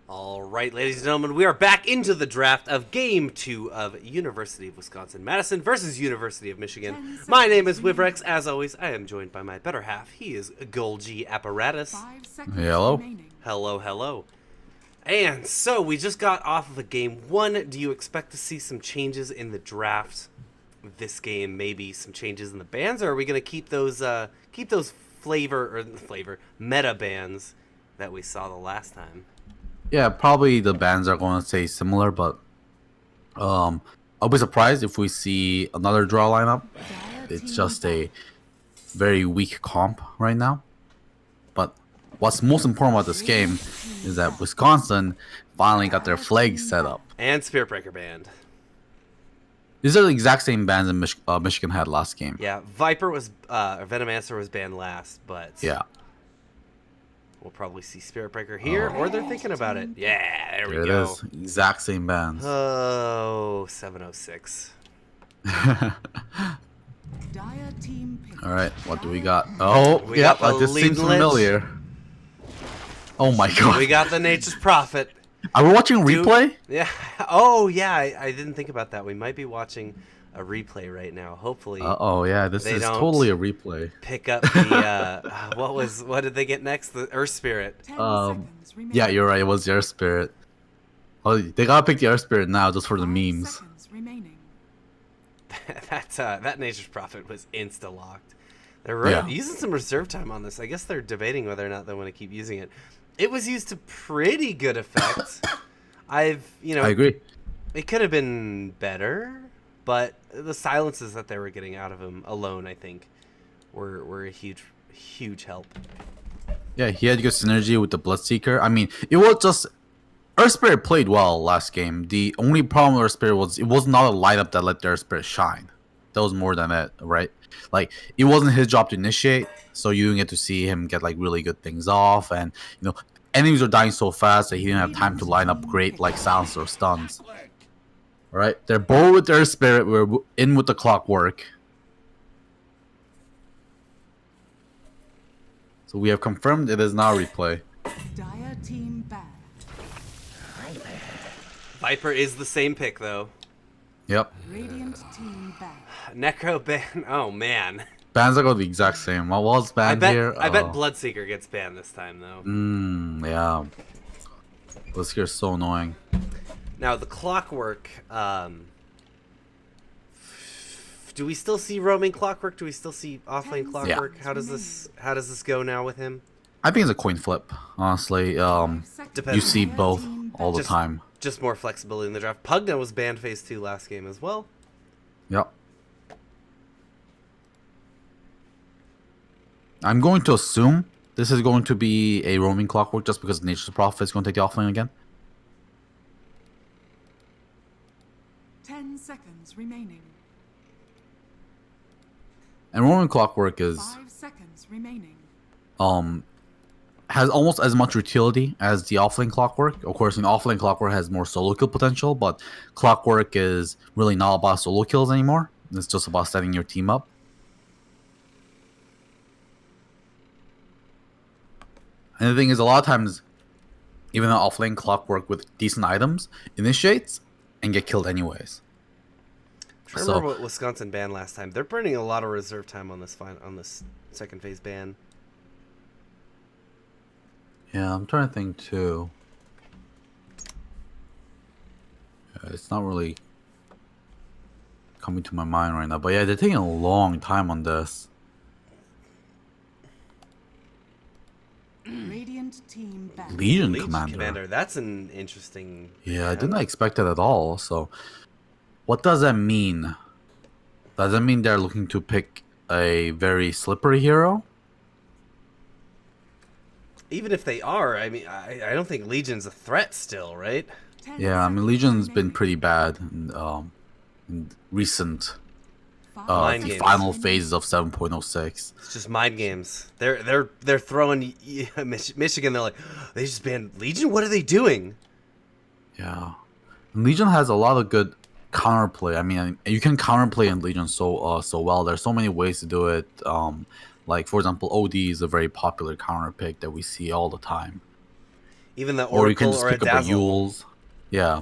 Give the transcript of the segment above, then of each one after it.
All right, ladies and gentlemen, we are back into the draft of Game 2 of University of Wisconsin-Madison versus University of Michigan. My name is Wivrex. As always, I am joined by my better half. He is Golgi Apparatus. Hello. Hello, hello. And so, we just got off of a Game 1. Do you expect to see some changes in the draft this game? Maybe some changes in the bands? Or are we going to keep those meta bands that we saw the last time? Yeah, probably the bands are going to stay similar, but I'll be surprised if we see another draw lineup. It's just a very weak comp right now. But what's most important about this game is that Wisconsin finally got their flags set up. And Spirit Breaker band. These are the exact same bands that Michigan had last game. Yeah, Viper was, Venomancer was banned last, but Yeah. we'll probably see Spirit Breaker here, or they're thinking about it. Yeah, there we There it go. is. Exact same bands. Oh, 706. Alright, what do we got? Oh, We yeah, got the this seems Leading Lich. familiar. Oh my god. We got the Nature's Prophet. Are we watching replay? Yeah. Oh, yeah, I didn't think about that. We might be watching a replay right now. Hopefully Oh yeah, this They is don't totally a replay. pick up the, what did they get next? The Earth Spirit. Yeah, you're right. It was the Earth Spirit. Oh, they gotta pick the Earth Spirit now just for the memes. That Nature's Prophet was insta-locked. They're using some reserve time on this. I guess they're debating whether or not they want to keep using it. It was used to pretty good effect. I agree. It could have been better, but the silences that they were getting out of him alone, I think, were a huge help. Yeah, he had good synergy with the Bloodseeker. I mean, it was just Earth Spirit played well last game. The only problem with Earth Spirit was it was not a lineup that let the Earth Spirit shine. That was more than it, right? Like, it wasn't his job to initiate, so you didn't get to see him get like really good things off, and enemies were dying so fast that he didn't have time to line up great like silencer or stuns. Alright, they're both with their spirit, we're in with the clockwork. So we have confirmed it is now replay. Viper is the same pick, though. Yep. Necro ban. Oh, man. Bans are going to be the exact same. What was banned here? I bet Bloodseeker gets banned this time, though. Yeah. Bloodseeker is so annoying. Now, the Clockwork, do we still see roaming Clockwork? Do we still see offlane Clockwork? Yeah. How does this go now with him? I think it's a coin flip, honestly. You see both all the time. Just more flexibility in the draft. Pugna was banned phase 2 last game as well. Yep. I'm going to assume this is going to be a roaming Clockwork just because Nature's Prophet is going to take the offlane again. 10 seconds remaining. And roaming Clockwork is 5 seconds remaining. has almost as much utility as the offlane Clockwork. Of course, offlane Clockwork has more solo kill potential, but Clockwork is really not about solo kills anymore. It's just about setting your team up. And the thing is, a lot of times, even an offlane Clockwork with decent items initiates and get killed anyways. I remember what Wisconsin banned last time. They're burning a lot of reserve time on this second phase ban. Yeah, I'm trying to think too. Yeah, it's not really coming to my mind right now. But yeah, they're taking a long time on this. Radiant team back. Legion Legion Commander. That's an interesting... Yeah, I didn't expect that at all. So, what does that mean? Does that mean they're looking to pick a very slippery hero? Even if they are, I mean, I don't think Legion's a threat still, right? Yeah, I mean, Legion's been pretty bad in recent the final phases of 7.06. It's just mind games. They're throwing Michigan. They're like, they just banned Legion. What are they doing? Yeah, Legion has a lot of good counterplay. I mean, you can counterplay in Legion so well. There's so many ways to do it. Like for example, OD is a very popular counter pick that we see all the time. Even the or you can Oracle just or a pick up a Dazzle. Yules. Yeah,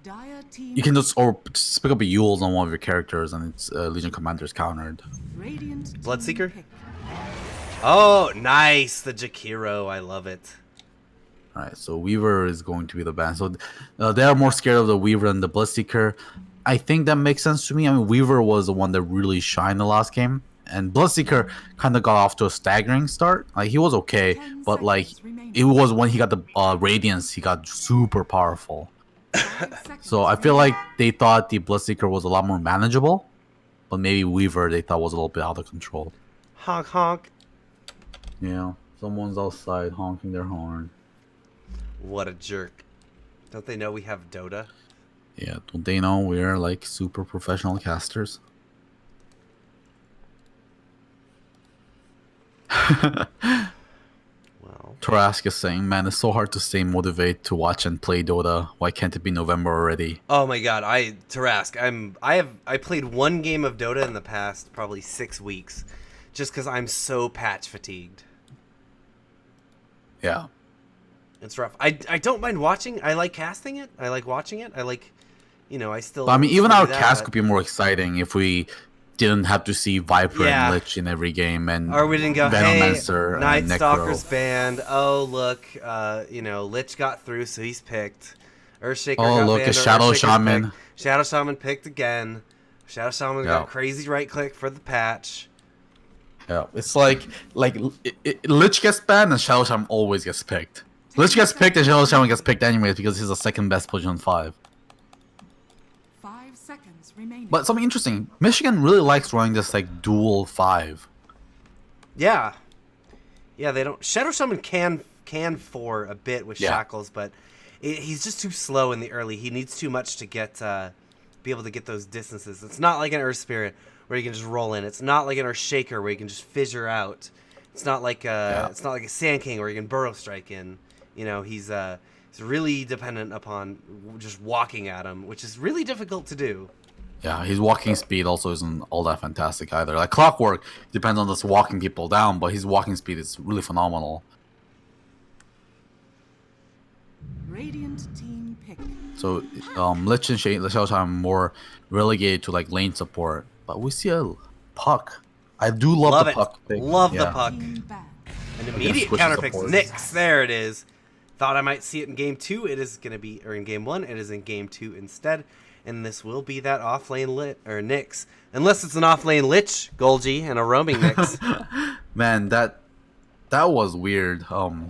Dire team. you can just pick up a Yules on one of your characters, and it's Legion Commander's countered. Radiant team Bloodseeker? pick. Oh, nice. The Jakiro. I love it. Alright, so Weaver is going to be the ban. So they are more scared of the Weaver than the Bloodseeker. I think that makes sense to me. I mean, Weaver was the one that really shined the last game, and Bloodseeker kind of got off to a staggering start. Like, he was okay, 10 but like seconds remaining. it was when he got the Radiance, he got super powerful. 5 seconds So I feel like remaining. they thought the Bloodseeker was a lot more manageable, but maybe Weaver they thought was a little bit out of control. Honk, honk. Yeah, someone's outside honking their horn. What a jerk. Don't they know we have Dota? Yeah, don't they know we're like super professional casters? Well, Tarask is saying, man, it's so hard to stay motivated to watch and play Dota. Why can't it be November already? oh my god, Tarask, I played one game of Dota in the past probably 6 weeks just cuz I'm so patch fatigued. Yeah. It's rough. I don't mind watching. I like casting it. I like watching it. I like, I still. But I mean, even still our do that, cast but- could be more exciting if we didn't have to see Viper Yeah. and Lich in every game and Or we didn't go, hey, Venomancer Night and Stalker's Necro. banned. Oh, look, Lich got through, so he's picked. Earthshaker Oh, got look, banned. a Shadow Earthshaker's Shaman. picked. Shadow Shaman picked again. Shadow Shaman Yeah. got crazy right click for the patch. Yeah, it's like Lich gets banned and Shadow Shaman always gets picked. Lich gets picked and Shadow Shaman gets picked anyways because he's the second best position 5. 5 seconds remaining. But something interesting, Michigan really likes running this like dual 5. Yeah. Yeah, they don't. Shadow Shaman can for a bit with Yeah. Shackles, but he's just too slow in the early. He needs too much to be able to get those distances. It's not like an Earth Spirit where you can just roll in. It's not like an Earth Shaker where you can just fissure out. It's not like it's not like a Sand King where you can burrow strike in. He's really dependent upon just walking at him, which is really difficult to do. Yeah, his walking speed also isn't all that fantastic either. Like Clockwork depends on just walking people down, but his walking speed is really phenomenal. Radiant team pick. So Lich and Shadow Shaman are more relegated to like lane support, but we see a puck. I do love the it. puck. pick. Love the Yeah. puck. Team ban. An immediate switch counter the picks supports. Nyx. There it is. Thought I might see it in game 2. It is going to be, or in game 1. It is in game 2 instead. And this will be that offlane Nyx. Unless it's an offlane Lich, Golgi, and a roaming Nyx. Man, that was weird.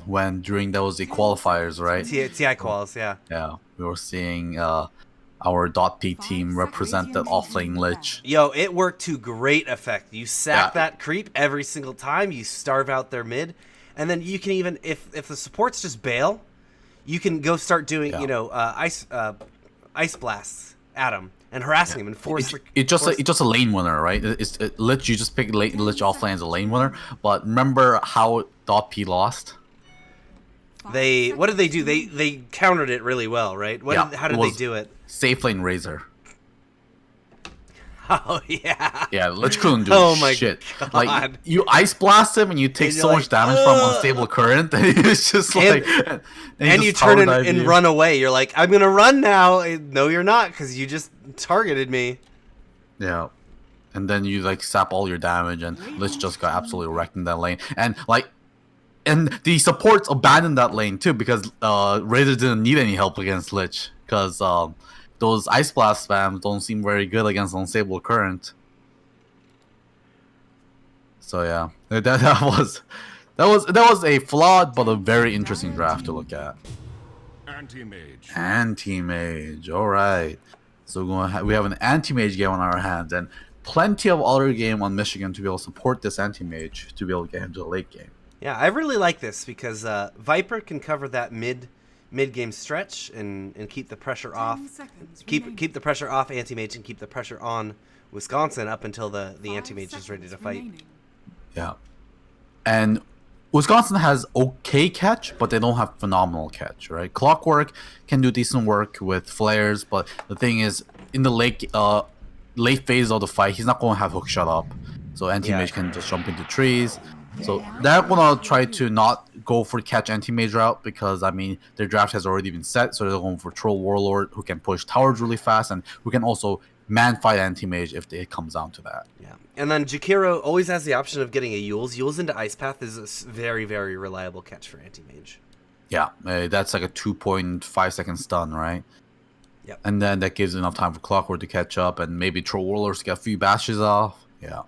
When during those the qualifiers, right? TI quals, yeah. Yeah, we were seeing our .p team represent that offlane Lich. Yo, it worked to great effect. You sack Yeah. that creep every single time. You starve out their mid. And then you can even, if the supports just bail, you can go start doing, Yeah. ice blasts at him and harassing him and force It's just a lane winner, right? Lich. You just pick Lich offlane as a lane winner. But remember how .p lost? Five What did they seconds do? remaining. They countered it really well, right? How did it they was do it? Safe lane Razor. Oh yeah. Yeah, Lich couldn't do Oh my shit. God. Like you ice blast him and you take And you're so like, much damage from "Ugh." unstable current, and it's just And- like And he you just turn tower and, dive and you. run away. You're like, I'm gonna run now. No, you're not, because you just targeted me. Yeah. And then you like sap all your damage and Lich just got absolutely wrecked in that lane. And the supports abandoned that lane too because Razor didn't need any help against Lich because those Ice Blast spams don't seem very good against unstable current. So yeah, that was a flawed but a very interesting draft to look at. Anti-mage. Anti-mage, all right. So we have an anti-mage game on our hands and plenty of other game on Michigan to be able to support this anti-mage to be able to get into the late game. Yeah, I really like this because Viper can cover that mid game stretch and keep the pressure 10 off. seconds Keep remaining. the pressure off anti-mage and keep the pressure on Wisconsin up until the 5 anti-mage is ready to seconds fight. remaining. Yeah, and Wisconsin has okay catch, but they don't have phenomenal catch, right? Clockwork can do decent work with flares, but the thing is, in the late phase of the fight, he's not going to have hook shot up, so anti-mage Yeah. can just jump into trees. So they're gonna try to not go for catch anti-mage route because, I mean, their draft has already been set, so they're going for Troll Warlord who can push towers really fast and who can also man-fight anti-mage if it comes down to that. Yeah. And then Jakiro always has the option of getting a Yules. Yules into Ice Path is a very, very reliable catch for anti-mage. Yeah, that's like a 2.5 second stun, right? Yep. And then that gives enough time for Clockwork to catch up and maybe Troll Warlords to get a few bashes off. Yeah.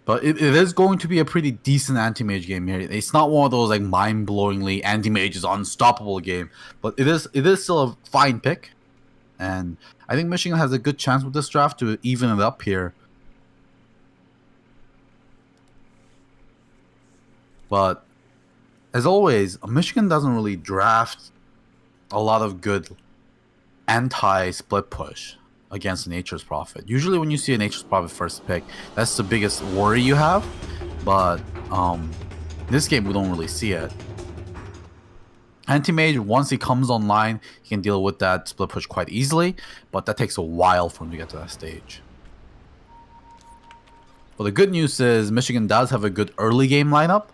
But it is going to be a pretty decent anti-mage game here. It's not one of those like mind-blowingly anti-mage is unstoppable game, but it is still a fine pick. And I think Michigan has a good chance with this draft to even it up here. But as always, Michigan doesn't really draft a lot of good anti-split push against Nature's Prophet. Usually when you see a Nature's Prophet first pick, that's the biggest worry you have. But this game we don't really see it. Anti-Mage, once he comes online, he can deal with that split push quite easily, but that takes a while for him to get to that stage. Well, the good news is Michigan does have a good early game lineup,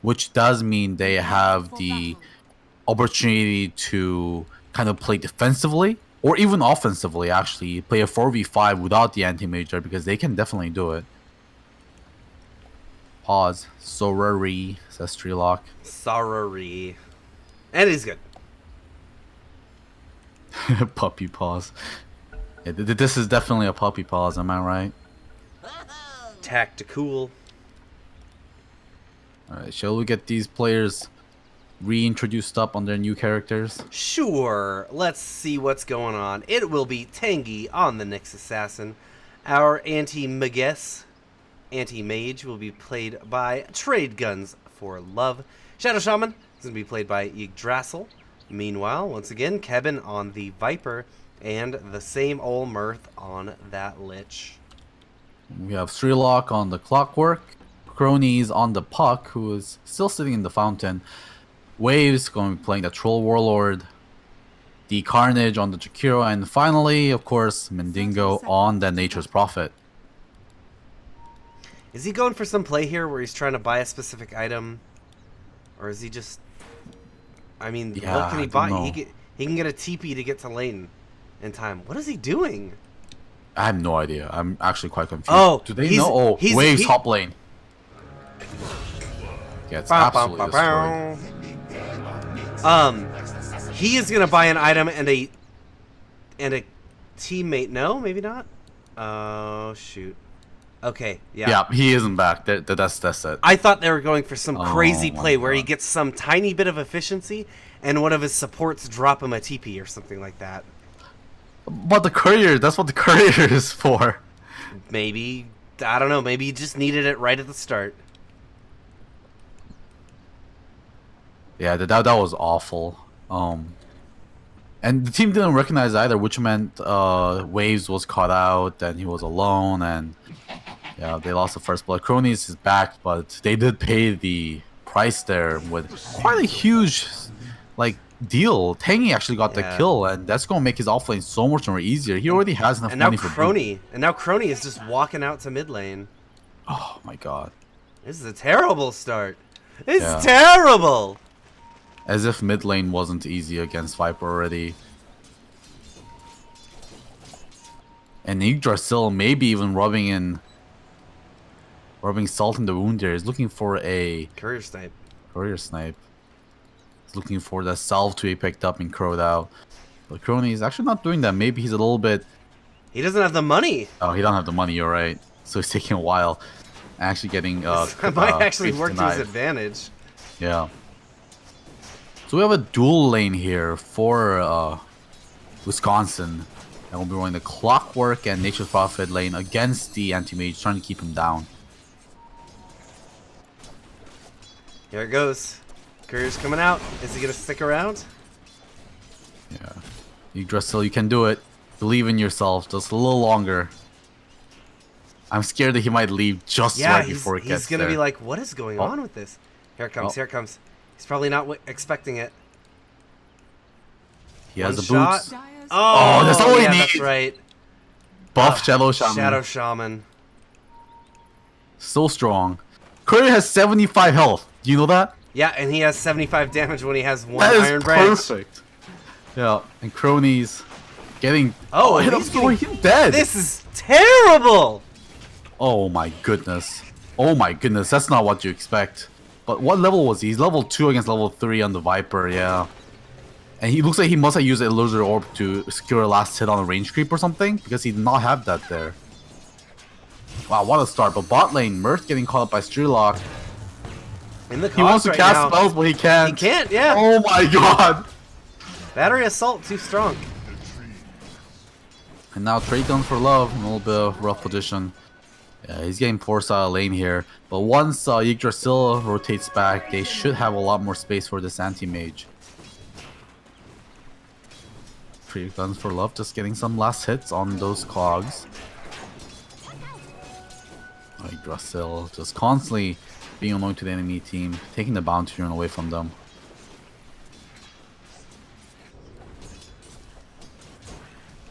which does mean they have the opportunity to kind of play defensively, or even offensively, actually. Play a 4v5 without the anti-mage there, because they can definitely do it. Pause. Sorry, says Strelock. Sorry. And he's good. Puppy pause. Yeah, this is definitely a puppy pause, am I right? Tactical. Alright, shall we get these players reintroduced up on their new characters? Sure. Let's see what's going on. It will be Tangy on the Nyx Assassin. Our anti-Magus, anti-mage, will be played by Trade Guns for Love. Shadow Shaman is going to be played by Yggdrasil. Meanwhile, once again, Kevin on the Viper, and the same old Mirth on that Lich. We have Strelock on the Clockwork, Cronies on the Puck, who is still sitting in the fountain, Waves going to be playing the Troll Warlord, the Carnage on the Jakiro, and finally, of course, Mendingo on the Nature's Prophet. Is he going for some play here where he's trying to buy a specific item? Or is he just... I mean, Yeah, what can he I buy? don't know. He can get a TP to get to lane in time. What is he doing? I have no idea. I'm actually quite confused. Oh, do they he's- know? Oh, he's- Waves he- top lane. Yeah, it's absolutely destroyed. He is gonna buy an item and a teammate. No, maybe not. Oh shoot. Okay, yeah. Yeah, he isn't back. That's it. I thought they were going for some crazy Oh my play where he God. gets some tiny bit of efficiency and one of his supports drop him a TP or something like that. But the courier, that's what the courier is for. Maybe, I don't know, maybe he just needed it right at the start. Yeah, that was awful. And the team didn't recognize either, which meant Waves was caught out and he was alone, and yeah, they lost the first blood. Cronies is back, but they did pay the price there with quite a huge like deal. Tangy actually got the Yeah. kill, and that's gonna make his offlane so much more easier. He already has enough And now money for Crony is just walking out to mid lane. Oh my god. This is a terrible start. It's Yeah. terrible. As if mid lane wasn't easy against Viper already. And Yggdrasil maybe even rubbing salt in the wound there. He's looking for a Courier snipe. courier snipe. He's looking for the salve to be picked up and crowed out. But Crony is actually not doing that. Maybe he's a little bit... He doesn't have the money. Oh, he don't have the money, you're right. So he's taking a while. Actually getting... That might actually creeps work to his denied. advantage. Yeah. So we have a dual lane here for Wisconsin. And we'll be running the Clockwork and Nature's Prophet lane against the Anti-Mage, trying to keep him down. Here it goes. Courier's coming out. Is he gonna stick around? Yeah. Yggdrasil, you can do it. Believe in yourself. Just a little longer. I'm scared that he might leave just Yeah, right before it gets he's gonna there. be like, what is going Oh. on with this? Here it comes, Oh. here it comes. He's probably not expecting it. He has One the shot. boots. Dyer's Oh, that's all we yeah, that's need. right. Buff Shadow Shaman. Shadow Shaman. So strong. Courier has 75 health. Do you know that? Yeah, and he has 75 damage when he has one That is Iron Branch. perfect. Yeah, and Cronies getting... Oh, hit he's up, he's dead. This is terrible! Oh my goodness. Oh my goodness, that's not what you expect. But what level was he? He's level 2 against level 3 on the Viper, yeah. And he looks like he must have used an Illusory Orb to secure a last hit on a range creep or something, because he did not have that there. Wow, what a start. But bot lane, Mirth getting caught up by Strelock. In the He wants to right cast now. spells, but he can't. He can't, yeah. Oh my god. Battery Assault too strong. And now Trade Guns for Love, in a little bit of rough position. Yeah, he's getting forced out of lane here. But once Yggdrasil rotates back, they should have a lot more space for this anti-mage. Trade Guns for Love just getting some last hits on those cogs. Yggdrasil just constantly being annoying to the enemy team, taking the bounty run away from them.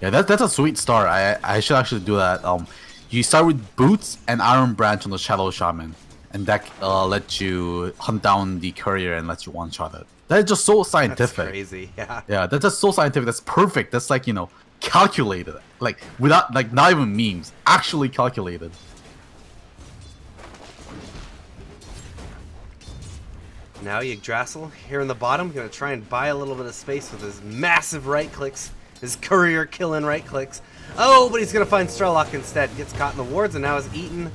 Yeah, that's a sweet start. I should actually do that. You start with Boots and Iron Branch on the Shadow Shaman, and that lets you hunt down the Courier and lets you one-shot it. That is just so scientific. That's crazy, yeah. Yeah, that's just so scientific. That's perfect. That's like, you know, calculated. Like, without, like, not even memes. Actually calculated. Now Yggdrasil here in the bottom, gonna try and buy a little bit of space with his massive right clicks, his Courier killing right clicks. Oh, but he's gonna find Strelok instead. Gets caught in the wards and now is eaten.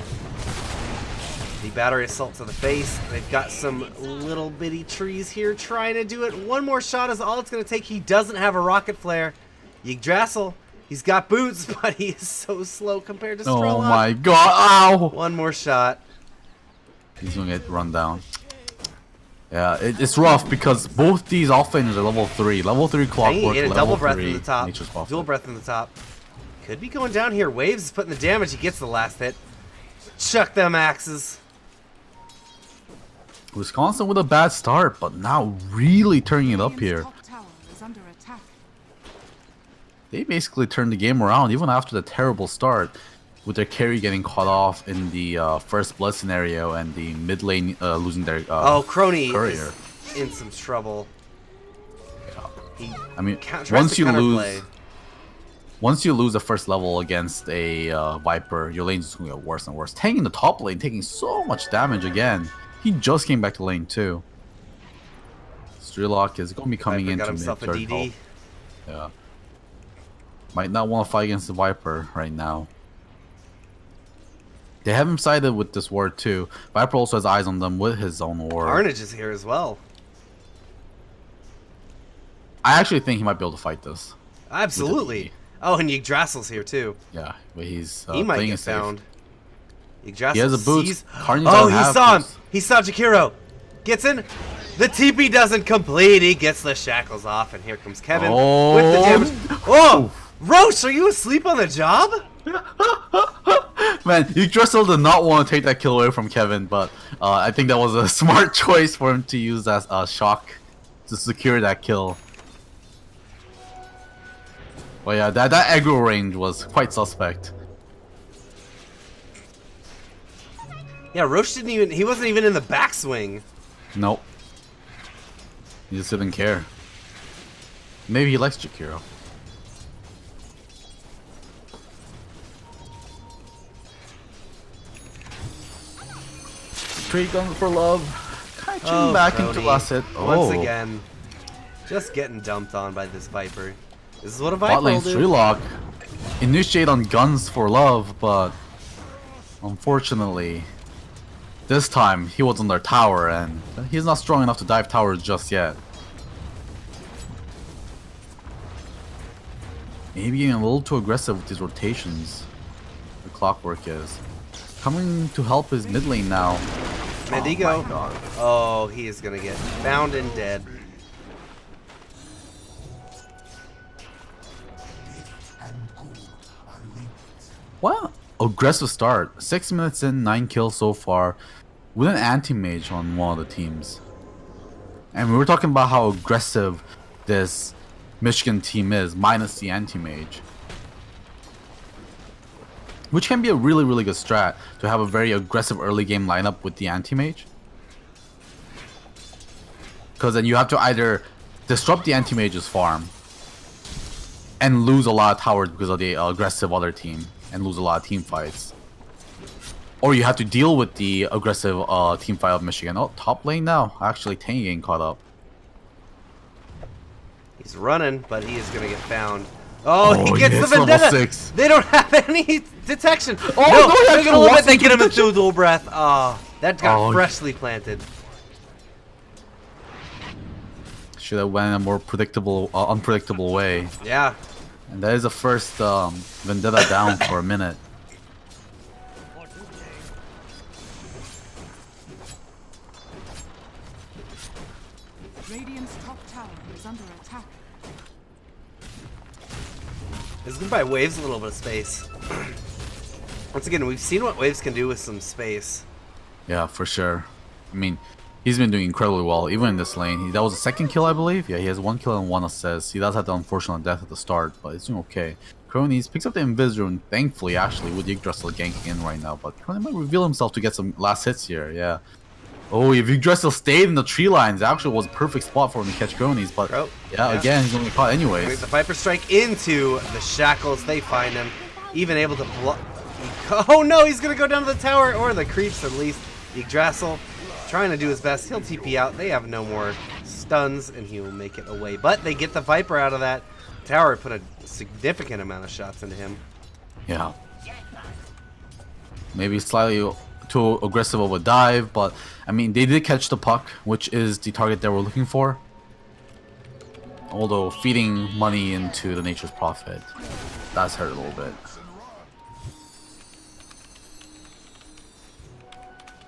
The Battery Assault to the face. They've got some little bitty trees here trying to do it. One more shot is all it's gonna take. He doesn't have a Rocket Flare. Yggdrasil, he's got boots, but he is so slow compared to Strelok. Oh my god, ow! One more shot. He's gonna get run down. Yeah, it's rough because both these offlaners are level 3. Level 3 Dang, he Clockwork, ate a level double breath 3 in the top. Nature's Buffet. Dual breath in the top. Could be going down here. Waves is putting the damage. He gets the last hit. Chuck them axes. Wisconsin with a bad start, but now really turning it up here. Top tower is under attack. They basically turned the game around even after the terrible start, with their carry getting caught off in the first blood scenario and the mid lane losing their Crony Courier. is in some trouble. He I mean, tries once to you counterplay. once you lose the first level against a Viper, your lane's just gonna get worse and worse. Tanking the top lane, taking so much damage again. He just came back to lane 2. Strelock is gonna be coming Viper into got mid himself a third DD. health. Yeah. Might not want to fight against the Viper right now. They have him sided with this ward too. Viper also has eyes on them with his own ward. Carnage is here as well. I actually think he might be able to fight this. Absolutely. Oh, and Yggdrasil's here too. Yeah, but he's He might playing get it safe. found. Yggdrasil He has a boot. sees- Carnage Oh, doesn't he have saw him. boots. He saw Jakiro. Gets in. The TP doesn't complete. He gets the shackles off, and here comes Kevin with the damage. Oh, Roche, are you asleep on the job? Man, Yggdrasil did not want to take that kill away from Kevin, but I think that was a smart choice for him to use as a shock to secure that kill. Well, yeah, that aggro range was quite suspect. Yeah, Roche didn't even. He wasn't even in the backswing. Nope. He just didn't care. Maybe he likes Jakiro. Trade guns for love. Kind of back into Crony. last hit. Once again, just getting dumped on by this Viper. This is what a Viper Bot will lane do. Strelock. Initiate on guns for love, but unfortunately, this time he was on their tower and he's not strong enough to dive towers just yet. Maybe getting a little too aggressive with his rotations. The Clockwork is coming to help his mid lane now. Mendigo. Oh my god. Oh, he is gonna get found and dead. What aggressive start. 6 minutes in, 9 kills so far with an anti-mage on one of the teams. And we were talking about how aggressive this Michigan team is, minus the anti-mage. which can be a really, really good strat to have a very aggressive early game lineup with the anti-mage. Because then you have to either disrupt the anti-mage's farm and lose a lot of towers because of the aggressive other team and lose a lot of team fights. Or you have to deal with the aggressive team fight of Michigan. Oh, top lane now. Actually, Tangy getting caught up. He's running, but he is going to get found. Oh, he gets yes, the level vendetta. 6. They don't have any detection. Oh, no, he look at actually a little bit. lost They get him detection. into dual breath. Oh, that got Oh. freshly planted. Should have went in a more predictable, unpredictable way. Yeah. And that is the first vendetta down for a minute. Radiant's top tower is under attack. This is going to buy Waves a little bit of space. Once again, we've seen what Waves can do with some space. Yeah, for sure. I mean, he's been doing incredibly well, even in this lane. That was a second kill, I believe. Yeah, he has 1 kill and 1 assist. He does have the unfortunate death at the start, but it's doing okay. Cronies picks up the Invis rune, thankfully, actually, with Yggdrasil ganking in right now. But Crony might reveal himself to get some last hits here, yeah. Oh, if Yggdrasil stayed in the tree lines, it actually was a perfect spot for him to catch Cronies. But Oh, yeah, yeah. again, he's going to get caught Brings anyways. the Viper Strike into the shackles. They find him. Even able to block. Oh no, he's going to go down to the tower, or the creeps at least. Yggdrasil trying to do his best. He'll TP out. They have no more stuns, and he will make it away. But they get the Viper out of that tower. Put a significant amount of shots into him. Yeah. Maybe slightly too aggressive of a dive, but I mean, they did catch the puck, which is the target they were looking for. Although feeding money into the Nature's Prophet, that's hurt a little bit.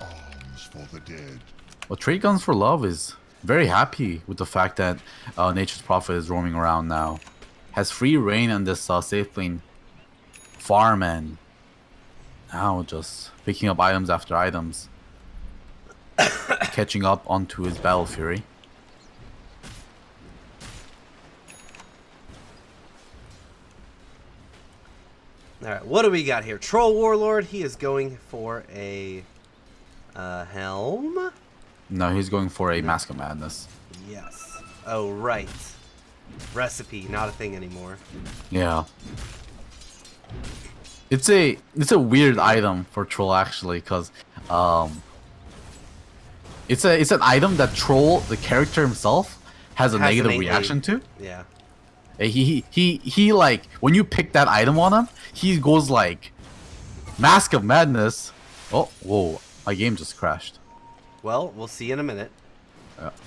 Arms for the dead. But Trade Guns for Love is very happy with the fact that Nature's Prophet is roaming around now. Has free reign on this safe lane farm, and now just picking up items after items. Catching up onto his Battle Fury. Alright, what do we got here? Troll Warlord. He is going for a helm? No, he's going for a Mask of Madness. Yes. Oh, right. Recipe, not a thing anymore. Yeah. It's a weird item for Troll actually, because it's an item that Troll, the character himself, has a Has negative innately- reaction to. Yeah. He like when you pick that item on him, he goes like Mask of Madness. Oh, whoa, my game just crashed. Well, we'll see in a minute.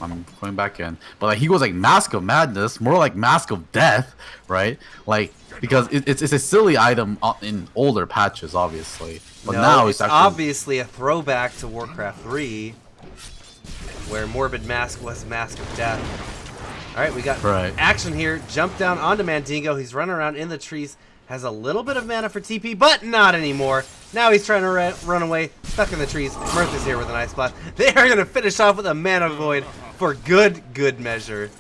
I'm going back in, but like he goes like Mask of Madness, more like Mask of Death, right? Like because it's a silly item in older patches, obviously, but No, now it's actually obviously a throwback to Warcraft 3, where Morbid Mask was Mask of Death. Alright, we got Right. action here. Jump down onto Mandingo. He's running around in the trees. Has a little bit of mana for TP, but not anymore. Now he's trying to run away, stuck in the trees. Mirth is here with an ice blast. They are going to finish off with a mana void for good measure.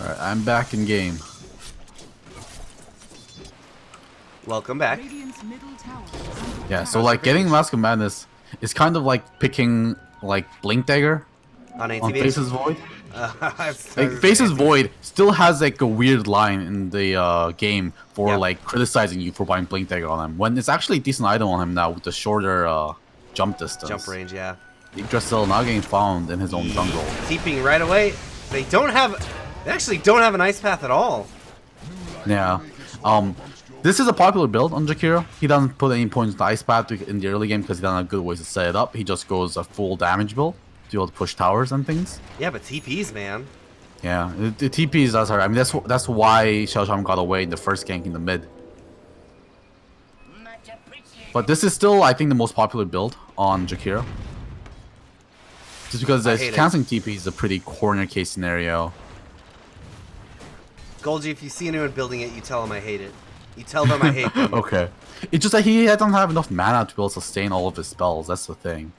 all right. I'm back in game. Welcome back. Radiant's middle tower is under Yeah, attack. so like getting Mask of Madness is kind of like picking like Blink Dagger On on ATV. Faces Void. It's- Like Faces Void still has like a weird line in the game for Yep. like criticizing you for buying Blink Dagger on him, when it's actually a decent item on him now with the shorter jump distance. Jump range, yeah. Yggdrasil now getting found in his own jungle. Keeping right away. They actually don't have an ice path at all. Yeah. This is a popular build on Jakiro. He doesn't put any points to Ice Path in the early game because he doesn't have good ways to set it up. He just goes a full damage build to be able to push towers and things. Yeah, but TPs, man. Yeah, the TPs does hurt. I mean, that's why Xiaoshan got away in the first gank in the mid. But this is still, I think, the most popular build on Jakiro. Just because I hate it. canceling TP is a pretty corner case scenario. Golgi, if you see anyone building it, you tell them I hate it. You tell them I hate them. Okay. It's just that he doesn't have enough mana to be able to sustain all of his spells. That's the thing.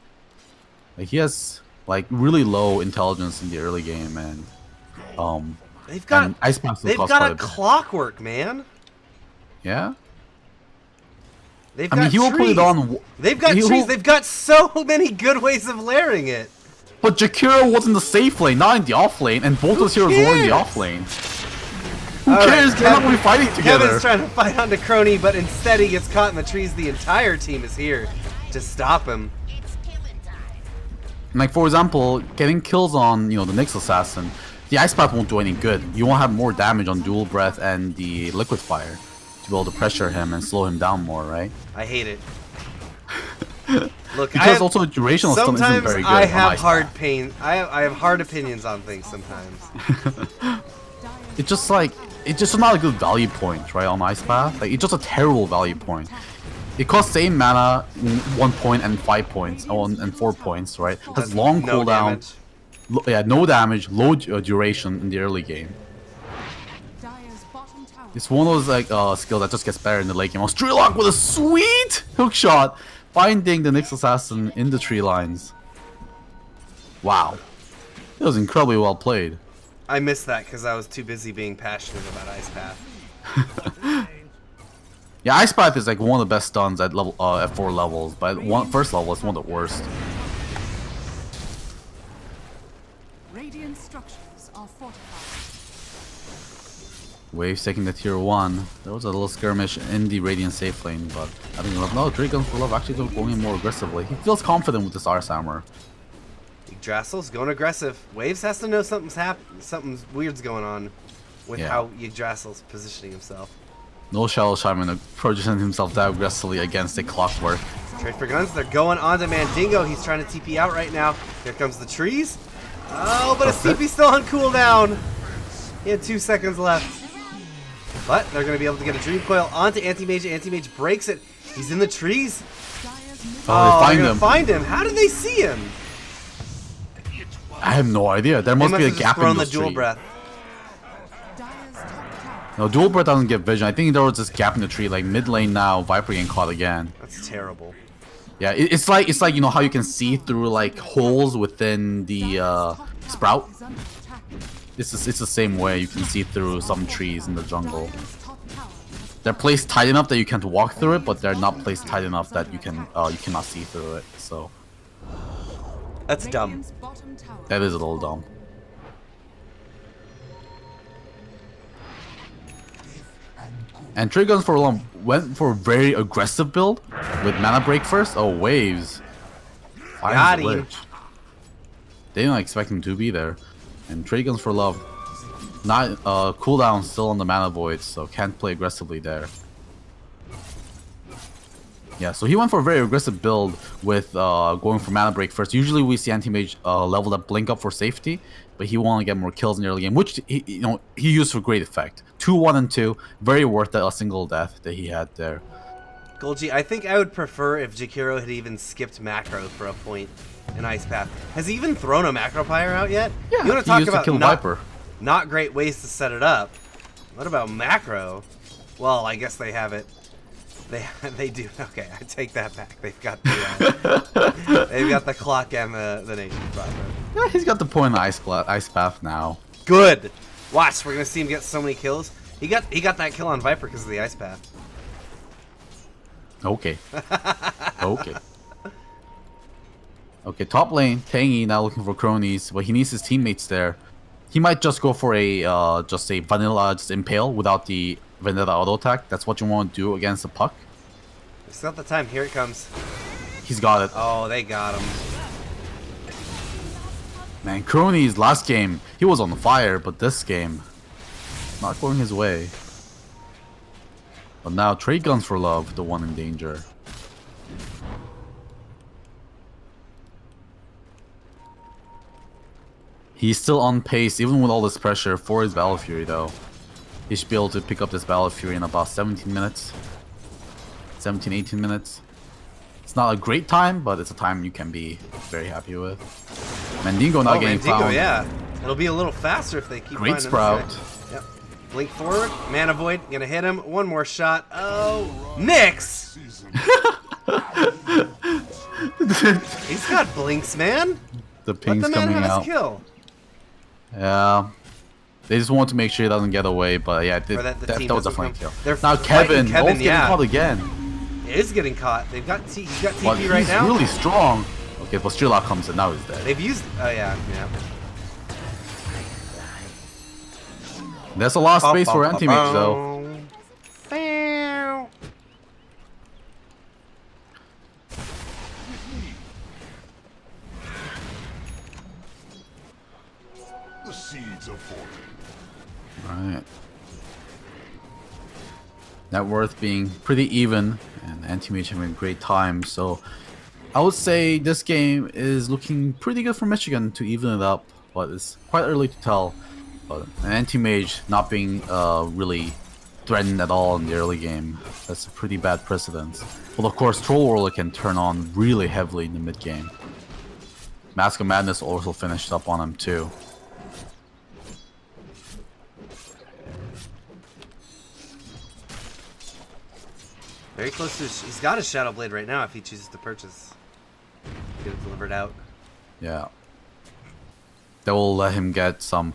Like he has like really low intelligence in the early game, and They've got and Ice Path still they've costs got quite a bit. clockwork, man. Yeah. They've I got mean, he will put it trees. on. They've got he trees. will- They've got so many good ways of layering it. But Jakiro was in the safe lane, not in the off lane, and both those heroes were in the cares? off lane. Who All right, cares? They're not going to be fighting together. Kevin's trying to fight onto Crony, but instead he gets caught in the trees. The entire team is here to stop him. Like, for example, getting kills on, the Nyx Assassin, the Ice Path won't do any good. You won't have more damage on Dual Breath and the Liquid Fire to be able to pressure him and slow him down more, right? I hate it. Look, Because also durational stun isn't sometimes very good. I on have Ice hard Path. pain. I have hard opinions on things sometimes. It's just like, it's just not a good value point, right, on Ice Path. Like, it's just a terrible value point. It costs same mana, 1 point and 5 points, and 4 points, right? Has long no cooldown. damage. No damage, low duration in the early game. Dire's bottom tower It's one of those like skills that just gets better in the late game. Oh, Streetlock with a sweet hook shot, finding the Nyx Assassin in the tree lines. Wow, it was incredibly well played. I missed that because I was too busy being passionate about Ice Path. Yeah, Ice Path is like one of the best stuns at level at 4 levels, but first level it's one of the worst. Radiant structures are fortified. Waves taking the tier 1. There was a little skirmish in the Radiant safe lane, but I think no, Dragons for Love actually going in more aggressively. He feels confident with this Arse Hammer. Yggdrasil's going aggressive. Waves has to know something's weird's going on with Yeah. how Yggdrasil's positioning himself. No Shadow Shaman positioning himself that aggressively against the Clockwork. Trade for guns. They're going on to Mandingo. He's trying to TP out right now. Here comes the trees. Oh, but his TP's still on cooldown. He had 2 seconds left. But they're going to be able to get a Dream Coil onto Anti-Mage. Anti-Mage breaks it. He's in the trees. Dire's middle Oh, they're they find gonna him. find him. How did they see him? I have no idea. There They must must be a have just gap in thrown the the dual tree. breath. Dire's top tower No, Dual Breath doesn't get vision. I think there was this gap in the tree, like mid lane now. Viper getting caught again. That's terrible. Yeah, it's like you know how you can see through like holes within the sprout. is under attack. It's the same way you can see through some trees in the jungle. Dire's top tower They're placed tight enough that you can't walk through it, but they're not placed tight enough that you cannot see through it. So That's dumb. Radiant's bottom tower that is a little dumb. And Triggers for long went for a very aggressive build with mana break first. Oh, waves. Got Finds him. Lich. They didn't expect him to be there. And Trade Guns for Love, not cooldown still on the mana void, so can't play aggressively there. Yeah, so he went for a very aggressive build with going for mana break first. Usually we see Anti-Mage level up Blink up for safety, but he wanted to get more kills in the early game, which he used for great effect. 2, 1, and 2, very worth it, a single death that he had there. Golgi, I think I would prefer if Jakiro had even skipped macro for a point in Ice Path. Has he even thrown a macro pyre out yet? Yeah, you want he to talk used to about kill Viper. not great ways to set it up. What about macro? Well, I guess they have it. They do. Okay, I take that back. They've got the clock and the nation Viper. Yeah, he's got the point in Ice Path now. Good. Watch, we're gonna see him get so many kills. He got that kill on Viper because of the Ice Path. Okay. Okay. Okay, top lane, Tangy now looking for cronies, but he needs his teammates there. He might just go for a just a vanilla just impale without the vanilla auto attack. That's what you want to do against the puck. It's not the time. Here it comes. He's got it. Oh, they got him. Man, cronies last game, he was on fire, but this game, not going his way. But now Trade Guns for Love, the one in danger. He's still on pace, even with all this pressure, for his Battle Fury though. He should be able to pick up this Battle Fury in about 17 minutes. 17, 18 minutes. It's not a great time, but it's a time you can be very happy with. Mandingo not getting Mandingo, found. yeah. It'll be a little faster if they keep Great finding this Sprout. guy. Yep. Blink forward. Mana Void. Gonna hit him. One more shot. Oh, Nyx! He's got blinks, man. The Let ping's the man coming have out. his kill. Yeah. They just want to make sure he doesn't get away, but yeah, Or that the team that was doesn't definitely a come. kill. They're Now fighting Kevin, Kevin, getting yeah. caught again. is getting caught. They've got he's got TP But right he's now. really strong. Okay, but Strela comes in, now he's dead. They've used. Oh yeah. There's a lot of space for anti-mage though. The seeds are forming. Right. Net worth being pretty even, and anti-mage having a great time, so I would say this game is looking pretty good for Michigan to even it up, but it's quite early to tell. But an anti-mage not being really threatened at all in the early game, that's a pretty bad precedent. Well, of course, Troll Warlord can turn on really heavily in the mid game. Mask of Madness also finished up on him too. Very close to. He's got his Shadow Blade right now. If he chooses to purchase, get it delivered out. Yeah. That will let him get some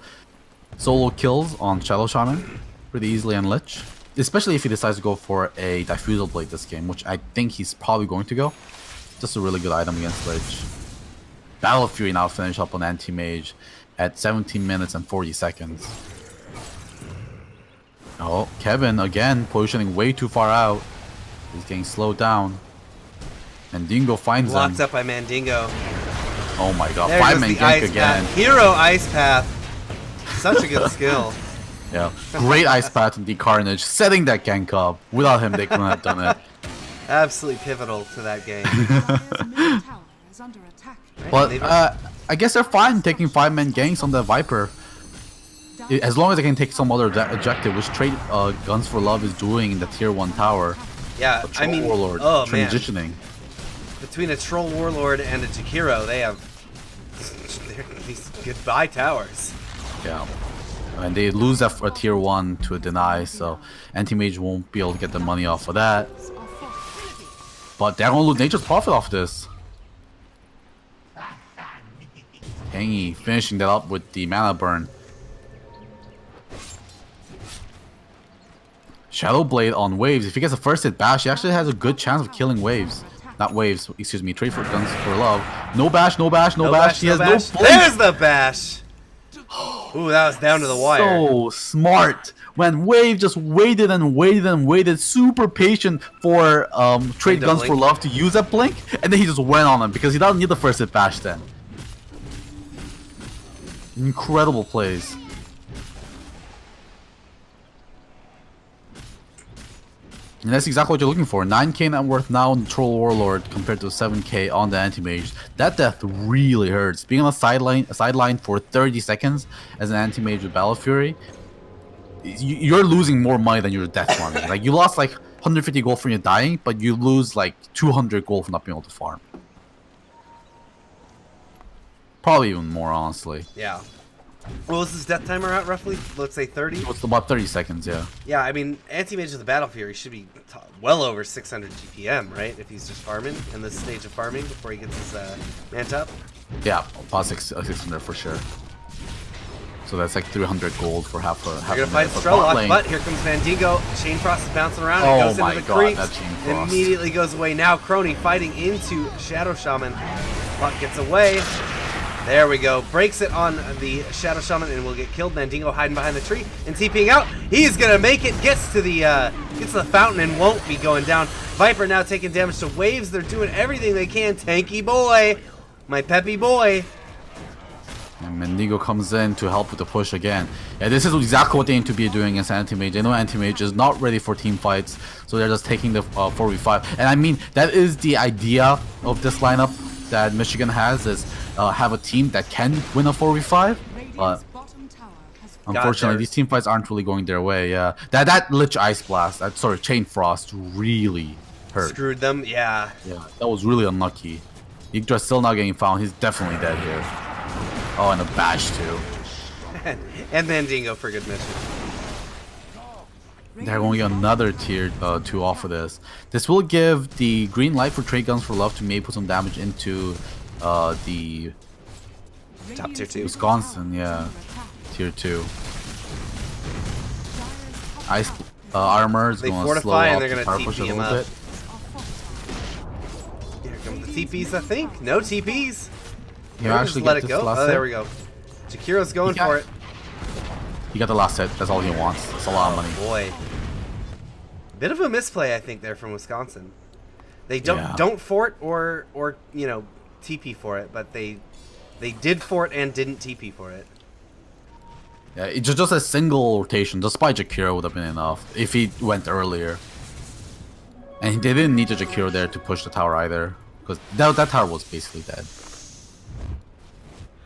solo kills on Shadow Shaman pretty easily on Lich. Especially if he decides to go for a Diffusal Blade this game, which I think he's probably going to go. Just a really good item against Lich. Battle Fury now finish up on Anti-Mage at 17 minutes and 40 seconds. Oh, Kevin again positioning way too far out. He's getting slowed down. And Dingo finds Locked him. up by Mandingo. Oh my god, There goes 5-man the gank ice again. path. Hero Ice Path. Such a good skill. Yeah, great Ice Path and the Carnage, setting that gank up. Without him, they couldn't have done it. Absolutely pivotal to that game. Dire's middle tower is under attack. But I guess they're fine taking 5-man ganks on the Viper. As long as they can take some other objective, which trade Guns for Love is doing in the tier 1 tower. Yeah, Troll I mean, Warlord oh man. transitioning. Between a Troll Warlord and a Jakiro, they have these goodbye towers. Yeah. And they lose that for a tier 1 to a deny, so Anti-Mage won't be able to get the money off of that. But they're gonna lose Nature's Profit off this. Hangy finishing that up with the mana burn. Shadow Blade on Waves. If he gets a first hit bash, he actually has a good chance of killing Waves. Not Waves, excuse me. Trade for Guns for Love. No bash, no bash, no bash. He has no blink. There's the bash. Ooh, that was down to the wire. So smart. When Wave just waited and waited and waited, super patient for Trade the Guns for blink. Love to use that blink, and then he just went on him because he doesn't need the first hit bash then. Incredible plays. And that's exactly what you're looking for. 9k net worth now on the Troll Warlord compared to 7k on the Anti-Mage. That death really hurts. Being on a sideline for 30 seconds as an Anti-Mage with Battle Fury, you're losing more money than your death money. Like, you lost like 150 gold from your dying, but you lose like 200 gold from not being able to farm. Probably even more, honestly. Yeah. What was his death timer at roughly? Let's say 30? It's about 30 seconds, yeah. Yeah, I mean, Anti-Mage with the Battle Fury should be well over 600 GPM, right? If he's just farming in this stage of farming before he gets his mant up. Yeah, about 600 for sure. So that's like 300 gold for half a They're half gonna a fight minute. Strellock, but here comes Mandingo. Chain Frost is bouncing around. Oh It goes my into the God, creeps. that Chain Frost. Immediately goes away. Now Crony fighting into Shadow Shaman. Buck gets away. There we go. Breaks it on the Shadow Shaman and will get killed. Mandingo hiding behind the tree and TPing out. He's gonna make it. Gets to the fountain and won't be going down. Viper now taking damage to Waves. They're doing everything they can. Tanky boy, my peppy boy. And Mendigo comes in to help with the push again. Yeah, this is exactly what they need to be doing against Anti-Mage. They know Anti-Mage is not ready for team fights, so they're just taking the 4v5. And I mean, that is the idea of this lineup that Michigan has, is have a team that can win a 4v5. But Bottom tower has unfortunately, these team fights aren't really going their way. Yeah, that Lich Ice Blast, Chain Frost really hurt. Screwed them. Yeah. Yeah, that was really unlucky. Yggdra's still not getting found. He's definitely dead here. Oh, and a bash too. And Mandingo for good mission. They're going to get another tier 2 off of this. This will give the green light for Trade Guns for Love to maybe put some damage into the Top tier 2. Wisconsin, yeah, tier 2. Ice armor is They going to fortify slow and up they're the gonna power TP push a him little up. bit. TPs, I think. No TPs. You Just actually let get it this go. last Oh, there hit? we go. Jakiro's going He got- for it. He got the last hit. That's all he wants. It's a lot of money. Boy. Bit of a misplay, I think, there from Wisconsin. They Yeah. don't fort or you know, TP for it, but they did fort and didn't TP for it. Yeah, it's just a single rotation. Just by Jakiro would have been enough if he went earlier. And they didn't need the Jakiro there to push the tower either, because that tower was basically dead.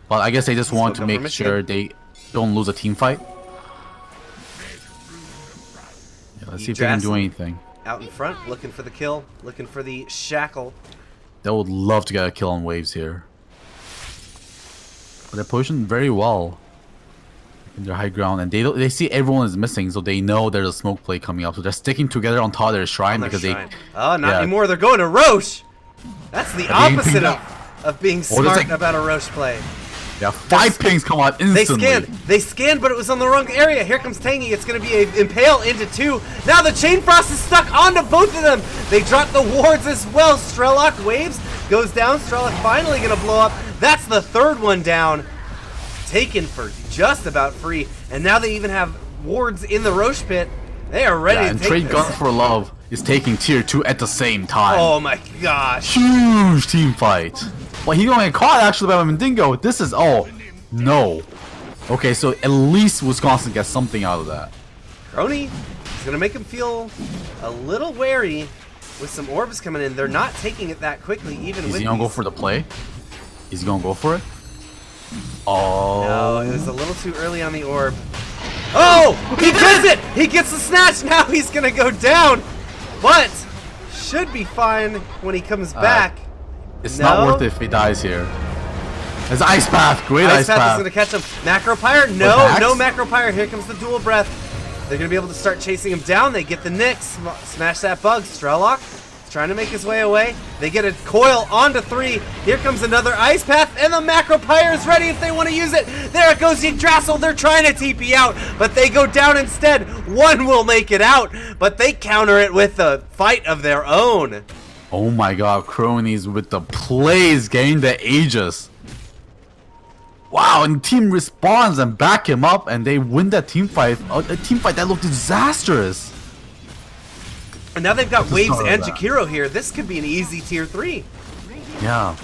But I guess they just want to go for make sure they don't lose a team fight. Yeah, let's see if they can do Yggdrasil. anything. Out in front, looking for the kill, looking for the shackle. They would love to get a kill on waves here. But they're positioned very well in their high ground, and they see everyone is missing, so they know there's a smoke play coming up. So they're sticking together on top of their shrine On their because shrine. Oh, not yeah. anymore. They're going to Roche. That's the They're being opposite pinged of being Oh, there's smart like- about a Roche play. Yeah, 5 pings come out instantly. They scanned, but it was on the wrong area. Here comes Tangy. It's going to be a impale into 2. Now the Chain Frost is stuck onto both of them. They drop the wards as well. Strelok waves, goes down. Strelok finally going to blow up. That's the third one down. Taken for just about free. And now they even have wards in the Roche pit. They are ready Yeah, to and take Trade this. Guns for Love is taking tier 2 at the same time. Oh my gosh. Huge team fight. Well, he gonna get caught actually by Mandingo. This is no. Okay, so at least Wisconsin gets something out of that. Crony is going to make him feel a little wary with some orbs coming in. They're not taking it that quickly, even Is with he gonna go these. for the play? Is he gonna go for it? Oh. No, it was a little too early on the orb. Oh! He does it! He gets the snatch! Now he's going to go down! But should be fine when he comes back. It's No. not worth it if he dies here. It's Ice Path. Great Ice Ice Path is Path. going to catch him. Macro Pyre? No, Attacks? no Macro Pyre. Here comes the dual breath. They're going to be able to start chasing him down. They get the Nyx. Smash that bug. Strelok is trying to make his way away. They get a coil onto 3. Here comes another Ice Path, and the Macro Pyre is ready if they want to use it. There it goes Yggdrasil. They're trying to TP out, but they go down instead. One will make it out, but they counter it with a fight of their own. Oh my god, Cronies with the plays getting the Aegis. Wow, and team responds and back him up, and they win that team fight. A team fight that looked disastrous. And now they've got What's the Waves start of and that? Jakiro here. This could be an easy tier 3. Yeah.